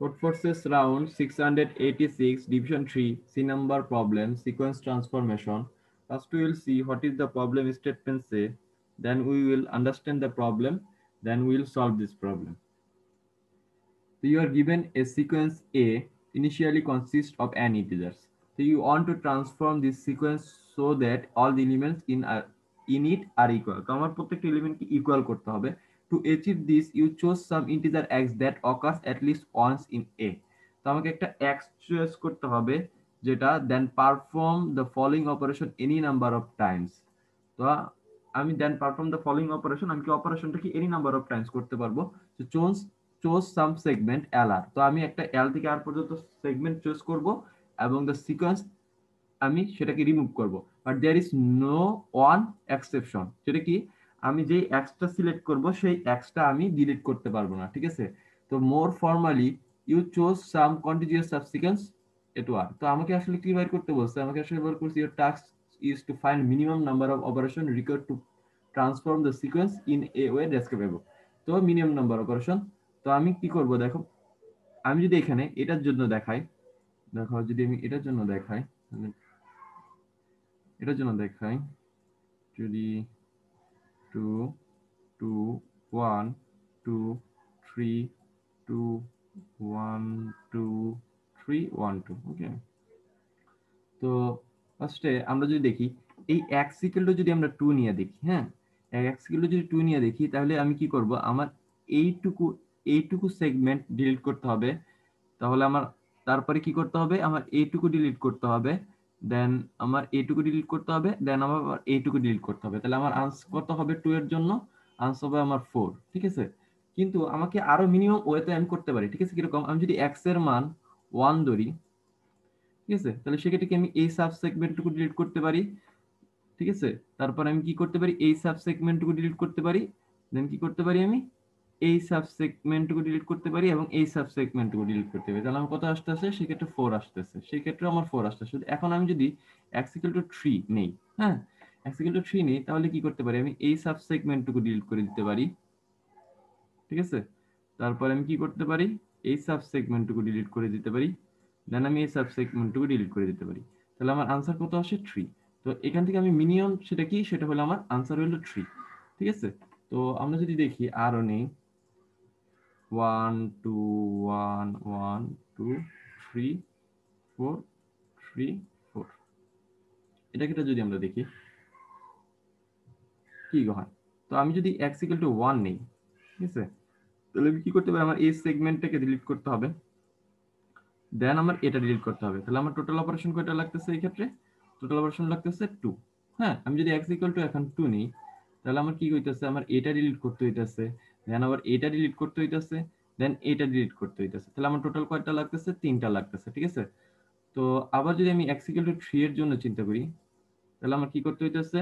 Code forces round 686, division 3, C number problem, sequence transformation. First we will see what is the problem statement say, then we will understand the problem, then we will solve this problem. So you are given a sequence A initially consists of n integers. So you want to transform this sequence so that all the elements in it are equal. তো আমার প্রত্যেকটা এলিমেন্টকে equal করতে হবে. To achieve this, you chose some integer x that occurs at least once in A. তো আমাকে একটা x choice করতে হবে যেটা then perform the following operation any number of times. তো আমি দেন পারফর্ম দ্য ফলোইং অপারেশন, আমি কি অপারেশনটা কি এনি নাম্বার অফ টাইমস করতে পারবো। তো চোজ সাম সেগমেন্ট এল আর, তো আমি একটা এল থেকে আর পর্যন্ত সেগমেন্ট চুজ করব এবং দ্য সিকোয়েন্স আমি সেটাকে রিমুভ করব, but there is no one exception, যেটা কি আমি যেই এক্সটা সিলেক্ট করব সেই এক্সটা আমি ডিলিট করতে পারবো না, ঠিক আছে। তো more formally you choose some continuous subsequence at war. তো আমাকে আসলে কি বের করতে বলছে, আমাকে আসলে বের করছে your task is to find minimum number of operation required to transform the sequence in a way describable. তো মিনিমাম নাম্বার অপারেশন, তো আমি কি করব দেখো, আমি যদি এখানে এটার জন্য দেখাই, দেখো যদি আমি এটার জন্য দেখাই, এটার জন্য দেখাই, যদি 2 2 1 2 3 2 1 2 3 1 2, ওকে। তো ফার্স্টে আমরা যদি দেখি এই এক্স ইকুয়াল টু যদি আমরা 2 নিয়ে দেখি, হ্যাঁ এক্স ইকুয়াল টু যদি 2 নিয়ে দেখি, তাহলে আমি কি করব, আমার এইটুকু এইটুকু সেগমেন্ট ডিলিট করতে হবে। তাহলে আমার তারপরে কি করতে হবে, আমার এইটুকু ডিলিট করতে হবে, দেন আমার এইটুকু ডিলিট করতে হবে, দেন আমার এইটুকু ডিলিট করতে হবে। তাহলে আমার আনসার কত হবে 2 এর জন্য, আনসার হবে আমার 4, ঠিক আছে। কিন্তু আমাকে আরো মিনিমাম ওয়েতে আমি করতে পারি, ঠিক আছে। কিরকম, আমি যদি এক্স এর মান 1 ধরি, ঠিক আছে, তাহলে সেক্ষেত্রে কি আমি এই সাব সেগমেন্টটুকু ডিলিট করতে পারি, ঠিক আছে। তারপর আমি কি করতে পারি, এই সাব সেগমেন্টটুকু ডিলিট করতে পারি, দেন কি করতে পারি, আমি এই সাব সেগমেন্টটুকু ডিলিট করতে পারি এবং এই সাব সেগমেন্টটুকু ডিলিট করতে পারি। তাহলে আমার কত আসতেছে, সেক্ষেত্রে 4 আসতেছে, সেক্ষেত্রে আমার 4 আসতেছে। এখন আমি যদি x ইকুয়াল টু 3 নেই, হ্যাঁ x ইকুয়াল টু 3 নেই, তাহলে কি করতে পারি, আমি এই সাব সেগমেন্টটুকু ডিলিট করে দিতে পারি, ঠিক আছে। তারপর আমি কি করতে পারি, এই সাব সেগমেন্টটুকু ডিলিট করে দিতে পারি, দেন আমি এই সাব সেগমেন্টটুকু ডিলিট করে দিতে পারি। তাহলে আমার আনসার কত আসে 3। তো এখান থেকে আমি মিনিমাম সেটা কি, সেটা হলো আমার আনসার হলো 3, ঠিক আছে। তো আমরা যদি দেখি আরও নেই 1 2 1 1 2 3 4 3 4, এটা যদি আমরা দেখি কি হয়। তো আমি যদি x ইকুয়াল টু 1 নেই, ঠিক আছে, তাহলে আমি কি করতে পারি, আমার এই সেগমেন্টটাকে ডিলিট করতে হবে, দেন আমার এটা ডিলিট করতে হবে। তাহলে আমার টোটাল অপারেশন কয়টা লাগতেছে, এই ক্ষেত্রে টোটাল অপারেশন লাগতেছে 2। হ্যাঁ, আমি যদি x ইকুয়াল টু এখন 2 নিই, তাহলে আমার কি হইতেছে, আমার এটা ডিলিট করতে হইতেছে, দেন আবার এটা ডিলিট করতে হইতেছে, দেন এটা ডিলিট করতে হইতেছে। তাহলে আমার টোটাল কয়টা লাগতেছে, 3টা লাগতেছে, ঠিক আছে। তো আবার যদি আমি x ইকুয়াল টু 3 এর জন্য চিন্তা করি, তাহলে আমার কি করতে হইতেছে,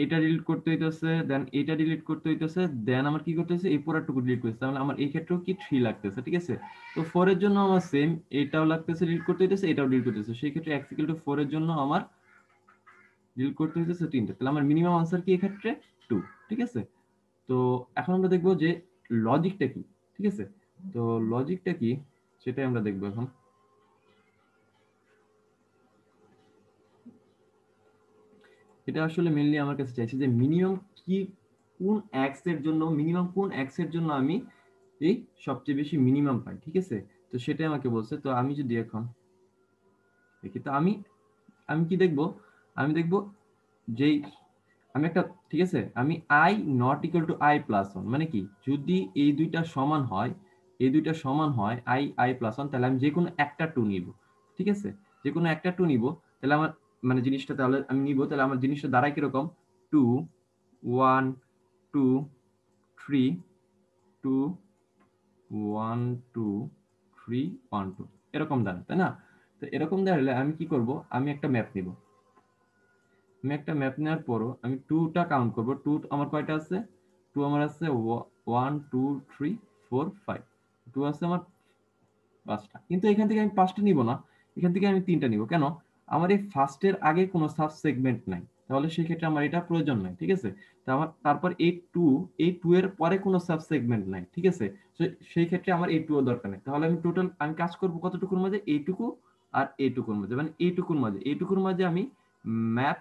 এটা ডিলিট করতে হইতেছে, দেন এটা ডিলিট করতে হইতেছে, দেন আমার কি করতে হইতেছে, এই পুরোটুকু ডিলিট করতে, তাহলে আমার এই ক্ষেত্রেও কি 3 লাগতেছে, ঠিক আছে। তো 4 এর জন্য আমার সেম, এটাও লাগতেছে ডিলিট করতে হইতেছে, এটাও ডিলিট করতেছে, সেই ক্ষেত্রে x ইকুয়াল টু 4 এর জন্য আমার ডিলিট করতে হইতেছে 3টা। তাহলে আমার মিনিমাম আনসার কি এক্ষেত্রে 2, ঠিক আছে। তো এখন আমরা দেখবো যে লজিকটা কি, ঠিক আছে। তো লজিকটা কি সেটাই আমরা দেখবো এখন। এটা আসলে মেইনলি আমার কাছে চাইছে যে মিনিমাম কি, কোন এক্স এর জন্য মিনিমাম, কোন এক্স এর জন্য আমি এই সবচেয়ে বেশি মিনিমাম পাই, ঠিক আছে। তো সেটাই আমাকে বলছে। তো আমি যদি এখন দেখি, তো আমি আমি কি দেখবো, আমি দেখবো যেই আমি একটা, ঠিক আছে, আমি I not equal to I plus one, মানে কি যদি এই দুইটা সমান হয়, এই দুইটা সমান হয় আই আই প্লাস ওয়ান, তাহলে আমি যে কোনো একটা টু নিব, ঠিক আছে। যে কোনো একটা টু নিব, তাহলে আমার মানে জিনিসটা, তাহলে আমি নিব, তাহলে আমার জিনিসটা দাঁড়ায় কিরকম, 2 1 2 3 2 1 2 3 1 2, এরকম দাঁড়ায়, তাই না। তো এরকম দাঁড়ালে আমি কি করব, আমি একটা ম্যাপ নিব, আমি একটা ম্যাপ নেওয়ার পরও আমি 2টা কাউন্ট করব। 2 আমার কয়টা আছে, 2 আমার আছে 1 2 3 4 5, 2 আছে আমার 5টা। কিন্তু এখান থেকে আমি 5টা নিব না, এখান থেকে আমি 3টা নিব। কেন, আমার এই ফার্স্টের আগে কোনো সাব সেগমেন্ট নাই, তাহলে সেই ক্ষেত্রে আমার এটা প্রয়োজন নাই, ঠিক আছে। তো আমার তারপর এই টু এর পরে কোনো সাব সেগমেন্ট নাই, ঠিক আছে। তো সেই ক্ষেত্রে আমার এই টু ও দরকার নেই। তাহলে আমি টোটাল আমি কাজ করব কতটুকুর মাঝে, এইটুকু আর এইটুকুর মাঝে, মানে এইটুকুর মাঝে আমি ম্যাপ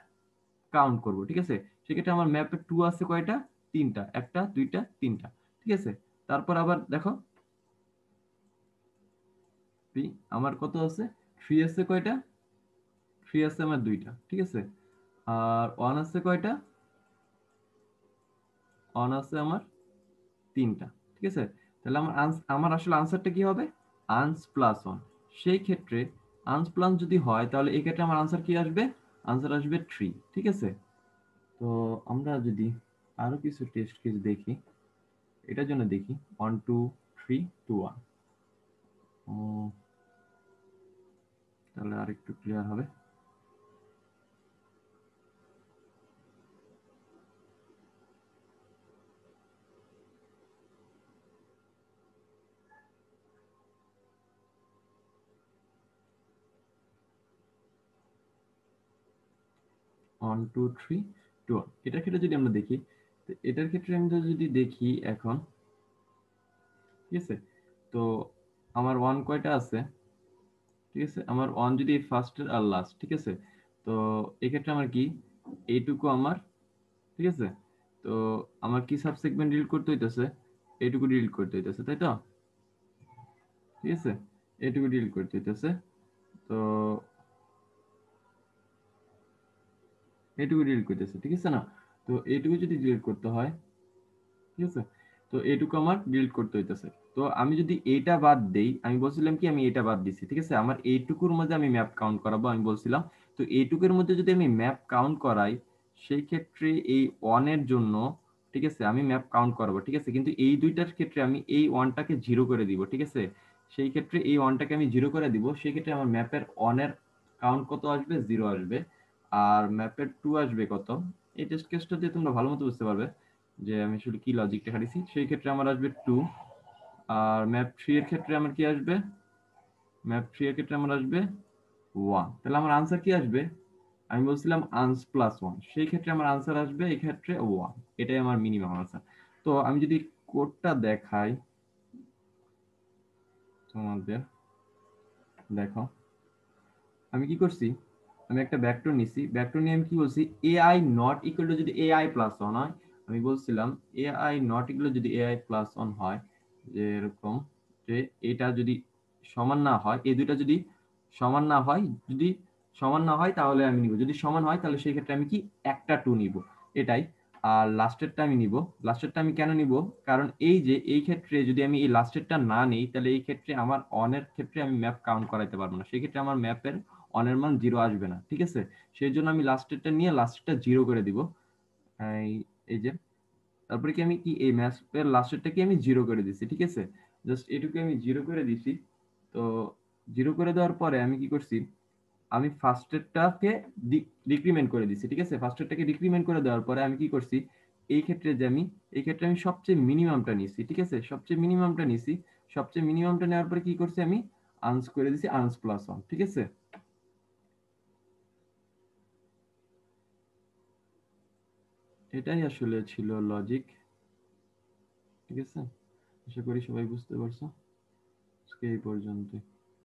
কাউন্ট করব, ঠিক আছে। সেক্ষেত্রে আমার ম্যাপে টু আছে কয়টা, তিনটা, একটা দুইটা তিনটা, ঠিক আছে। তারপর আবার দেখো আমার কত আছে, থ্রি আছে কয়টা, থ্রি আছে আমার দুইটা, ঠিক আছে। আর ওয়ান আছে কয়টা, ওয়ান আছে আমার তিনটা, ঠিক আছে। তাহলে আমার আসলে আনসারটা কি হবে, আনস প্লাস ওয়ান। সেই ক্ষেত্রে আনস প্লাস যদি হয় তাহলে এই ক্ষেত্রে আমার আনসার কি আসবে, আনসার আসবে থ্রি, ঠিক আছে। তো আমরা যদি আরো কিছু টেস্ট কেস দেখি, এটার জন্য দেখি one two three two one, তাহলে আর একটু ক্লিয়ার হবে। One two three two one, এটার ক্ষেত্রে যদি আমরা দেখি, তো এটার ক্ষেত্রে আমরা যদি দেখি এখন, ঠিক আছে। তো আমার ওয়ান কয়টা আছে, ঠিক আছে। আমার ওয়ান যদি ফার্স্ট আর লাস্ট, ঠিক আছে। তো এক্ষেত্রে আমার কি এইটুকু আমার, ঠিক আছে। তো আমার কি সাব সেগমেন্ট ডিলিট করতে হইতেছে, এইটুকু ডিলিট করতে হইতেছে, তাই তো, ঠিক আছে। এইটুকু ডিলিট করতে হইতেছে। তো এইটুকু ডিলিট করতেছে, ঠিক আছে না। তো এইটুকু যদি ডিলিট করতে হয়, ঠিক আছে। তো এইটুকু আমার ডিলিট করতে হইতেছে। তো আমি যদি এইটা বাদ দেই, আমি বলছিলাম কি আমি এটা বাদ দিছি, ঠিক আছে। আমার এইটুকুর মধ্যে আমি ম্যাপ কাউন্ট করাবো আমি বলছিলাম। তো এইটুকুর মধ্যে যদি আমি ম্যাপ কাউন্ট করাই, সেই ক্ষেত্রে এই ওয়ানের জন্য, ঠিক আছে, আমি ম্যাপ কাউন্ট করাবো, ঠিক আছে। কিন্তু এই দুইটার ক্ষেত্রে আমি এই ওয়ানটাকে জিরো করে দিব, ঠিক আছে। সেই ক্ষেত্রে এই ওয়ানটাকে আমি জিরো করে দিব, সেই ক্ষেত্রে আমার ম্যাপের ওয়ানের কাউন্ট কত আসবে, জিরো আসবে। আর ম্যাপের টু আসবে কত, এই টেস্ট কেসটা দিয়ে তোমরা ভালো মতো বুঝতে পারবে যে আমি আসলে কি লজিকটা খাটিয়েছি। সেই ক্ষেত্রে আমার আসবে টু। আর ম্যাপ থ্রি এর ক্ষেত্রে আমার কি আসবে, ম্যাপ থ্রি এর ক্ষেত্রে আমার আসবে ওয়ান। তাহলে আমার আনসার কি আসবে, আমি বলছিলাম আনস প্লাস ওয়ান, সেই ক্ষেত্রে আমার আনসার আসবে এই ক্ষেত্রে ওয়ান। এটাই আমার মিনিমাম আনসার। তো আমি যদি কোডটা দেখাই তোমাদের, দেখো আমি কি করছি, আমি একটা ভেক্টর নিছি, ভেক্টর নিয়ে আমি কি বলছি, এআই নট ইকুয়াল টু যদি এআই প্লাস ওয়ান হয়, আমি বলছিলাম এআই নট ইকুয়াল যদি এআই প্লাস ওয়ান হয়, যে এরকম, যে এটা যদি সমান না হয়, এই দুইটা যদি সমান না হয়, যদি সমান না হয় তাহলে আমি নিব, যদি সমান হয় তাহলে সেই ক্ষেত্রে আমি কি একটা টু নিব, এটাই। আর লাস্টেরটা আমি নিব, লাস্টেরটা আমি কেন নিব, কারণ এই যে এই ক্ষেত্রে যদি আমি এই লাস্টেরটা না নেই তাহলে এই ক্ষেত্রে আমার অনের ক্ষেত্রে আমি ম্যাপ কাউন্ট করাইতে পারবো না, সেই ক্ষেত্রে আমার ম্যাপের অনের মান জিরো আসবে না, ঠিক আছে। সেই জন্য আমি লাস্টেরটা নিয়ে লাস্টেরটা জিরো করে দিব। এই এই যে তারপরে কি আমি কি এই ম্যাপের লাস্টেরটাকে আমি জিরো করে দিছি, ঠিক আছে। জাস্ট এটুকু আমি জিরো করে দিছি। তো জিরো করে দেওয়ার পরে আমি কি করছি, আমি ফার্স্টেরটাকে ডিক্রিমেন্ট করে দিছি, ঠিক আছে। ফার্স্টেরটাকে ডিক্রিমেন্ট করে দেওয়ার পরে আমি কি করছি, এই ক্ষেত্রে যে আমি এই ক্ষেত্রে আমি সবচেয়ে মিনিমামটা নিছি, ঠিক আছে, সবচেয়ে মিনিমামটা নিছি। সবচেয়ে মিনিমামটা নেওয়ার পরে কি করছি, আমি আনস করে দিছি আনস প্লাস ওয়ান, ঠিক আছে। এটাই আসলে ছিল লজিক, ঠিক আছে। আশা করি সবাই বুঝতে পারছো। আজকে এই পর্যন্ত।